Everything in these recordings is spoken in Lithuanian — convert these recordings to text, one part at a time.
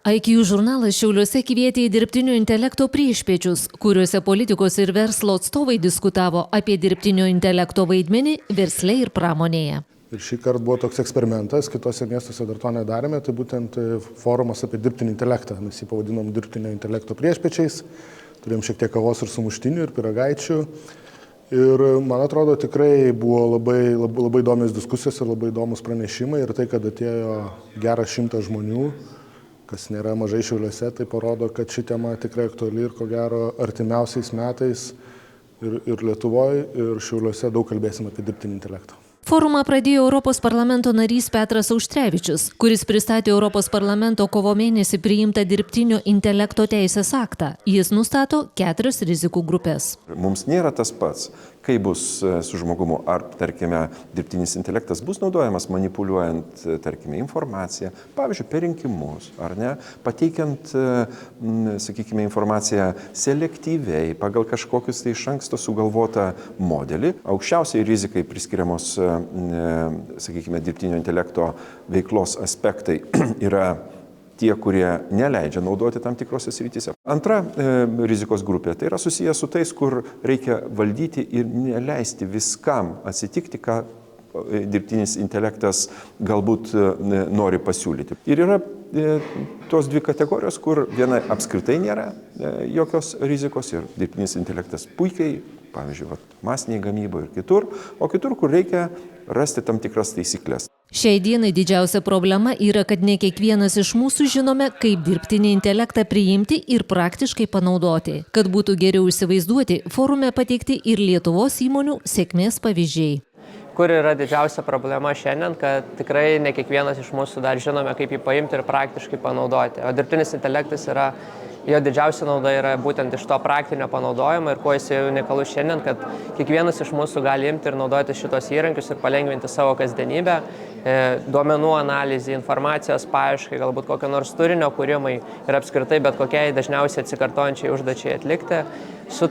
IQ žurnalas Šiauliuose kvietė į dirbtinio intelekto priešpiečius, kuriuose politikos ir verslo atstovai diskutavo apie dirbtinio intelekto vaidmenį versle ir pramonėje. Ir šį kartą buvo toks eksperimentas, kitose miestuose dar to nedarėme, tai būtent forumas apie dirbtinį intelektą. Mes jį pavadinom dirbtinio intelekto priešpiečiais, turėjom šiek tiek kavos ir sumuštinių ir pyragaičių. Ir man atrodo, tikrai buvo labai įdomios diskusijos ir labai įdomus pranešimai. Ir tai, kad atėjo geras 100 žmonių, kas nėra mažai Šiauliuose, tai parodo, kad ši tema tikrai aktuali ir ko gero artimiausiais metais ir Lietuvoje, ir Šiauliuose daug kalbėsim apie dirbtinį intelektą. Forumą pradėjo Europos parlamento narys Petras Auštrevičius, kuris pristatė Europos parlamento kovo mėnesį priimtą dirbtinio intelekto teisės aktą. Jis nustato 4 rizikų grupės. Mums nėra tas pats, kai bus su žmogumu, ar, tarkime, dirbtinis intelektas bus naudojamas manipuliuojant, tarkime, informaciją, pavyzdžiui, per rinkimus, ar ne, pateikiant, sakykime, informaciją selektyviai, pagal kažkokius tai iš anksto sugalvotą modelį. Aukščiausiai rizikai priskiriamos, sakykime, dirbtinio intelekto veiklos aspektai yra tie, kurie neleidžia naudoti tam tikrose srityse. Antra rizikos grupė, tai yra susijęs su tais, kur reikia valdyti ir neleisti viskam atsitikti, ką dirbtinis intelektas galbūt nori pasiūlyti. Ir yra tos 2 kategorijos, kur viena apskritai nėra jokios rizikos ir dirbtinis intelektas puikiai, pavyzdžiui, masiniai gamyboje ir kitur, o kitur, kur reikia rasti tam tikras taisyklės. Šiai dienai didžiausia problema yra, kad ne kiekvienas iš mūsų žinome, kaip dirbtinį intelektą priimti ir praktiškai panaudoti. Kad būtų geriau įsivaizduoti, forume pateikti ir Lietuvos įmonių sėkmės pavyzdžiai. Kur yra didžiausia problema šiandien, kad tikrai ne kiekvienas iš mūsų dar žinome, kaip jį paimti ir praktiškai panaudoti. O dirbtinis intelektas yra, jo didžiausia nauda yra būtent iš to praktinio panaudojimo ir kuo jis unikalus šiandien, kad kiekvienas iš mūsų gali imti ir naudoti šitos įrankius ir palengvinti savo kasdienybę, duomenų analizė, informacijos paieškai, galbūt kokio nors turinio kūrimai ir apskritai bet kokiai dažniausiai atsikartojančiai užduočiai atlikti. Su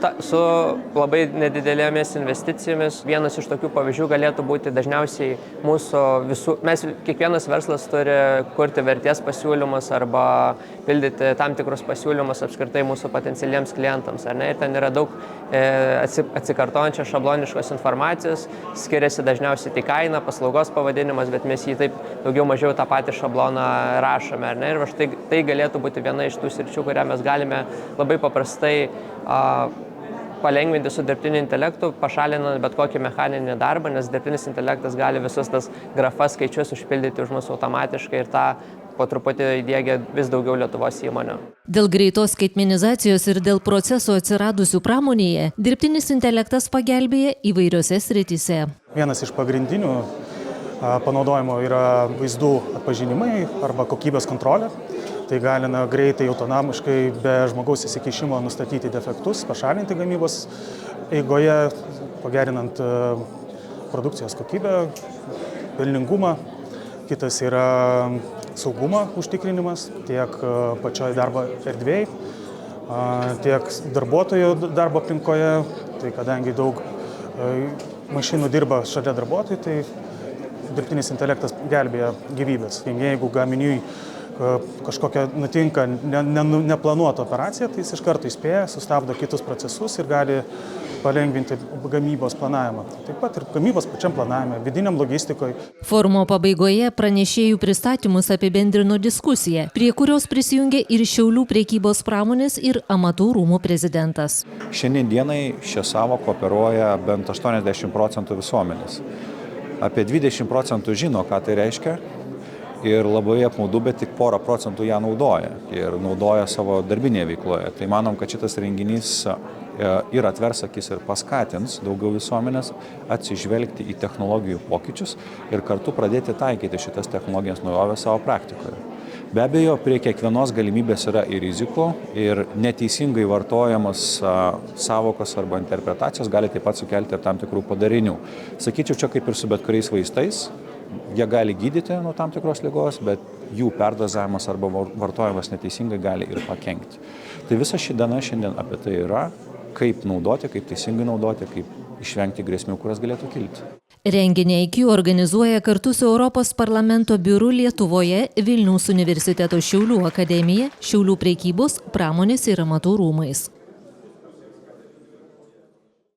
labai nedidelėmis investicijomis vienas iš tokių pavyzdžių galėtų būti dažniausiai mūsų visų, kiekvienas verslas turi kurti vertės pasiūlymus arba pildyti tam tikrus pasiūlymus apskritai mūsų potencialiems klientams. Ar ne? Ir ten yra daug atsikartojančios šabloniškos informacijos, skiriasi dažniausiai tik kaina, paslaugos pavadinimas, bet mes jį taip daugiau mažiau tą patį šabloną rašome. Ar ne? Ir tai galėtų būti viena iš tų sričių, kurią mes galime labai paprastai palengvinti su dirbtiniu intelektu, pašalinant bet kokį mechaninį darbą, nes dirbtinis intelektas gali visus tas grafas skaičius užpildyti už mūsų automatiškai ir tą po truputį įdiegia vis daugiau Lietuvos įmonių. Dėl greitos skaitmenizacijos ir dėl procesų atsiradusių pramonėje, dirbtinis intelektas pagelbėja įvairiose srityse. Vienas iš pagrindinių panaudojimo yra vaizdų atpažinimai arba kokybės kontrolė. Tai galina greitai, autonomiškai, be žmogaus įsikišimo nustatyti defektus, pašalinti gamybos eigoje, pagerinant produkcijos kokybę, pelningumą. Kitas yra saugumo užtikrinimas tiek pačioje darbo erdvėje, tiek darbuotojų darbo aplinkoje. Tai kadangi daug mašinų dirba šalia darbuotojų, tai dirbtinis intelektas gelbėja gyvybės. Jeigu gaminiui kažkokia nutinka neplanuota operacija, tai jis iš karto įspėja, sustabdo kitus procesus ir gali palengvinti gamybos planavimą. Taip pat ir gamybos pačiam planavime, vidiniam logistikoje. Forumo pabaigoje pranešėjų pristatymus apibendrino diskusiją, prie kurios prisijungė ir Šiaulių prekybos pramonės ir amatų rūmų prezidentas. Šiandien dienai šią sąvoką operuoja bent 80% visuomenės. Apie 20% žino, ką tai reiškia. Ir labai apmaudu, bet tik 1% ją naudoja ir naudoja savo darbinėje veikloje. Tai manom, kad šitas renginys ir atvers akis ir paskatins daugiau visuomenės atsižvelgti į technologijų pokyčius ir kartu pradėti taikyti šitas technologijas naujoves savo praktikoje. Be abejo, prie kiekvienos galimybės yra ir rizikų ir neteisingai vartojamas sąvokos arba interpretacijos gali taip pat sukelti ir tam tikrų padarinių. Sakyčiau, čia kaip ir su bet kuriais vaistais. Jie gali gydyti nuo tam tikros ligos, bet jų perdozavimas arba vartojimas neteisingai gali ir pakenkti. Tai visa ši diena šiandien apie tai yra, kaip naudoti, kaip teisingai naudoti, kaip išvengti grėsmių, kurias galėtų kilti. Renginį IQ organizuoja kartu su Europos parlamento biuru Lietuvoje, Vilniaus universiteto Šiaulių akademija, Šiaulių prekybos, pramonės ir amatų rūmais.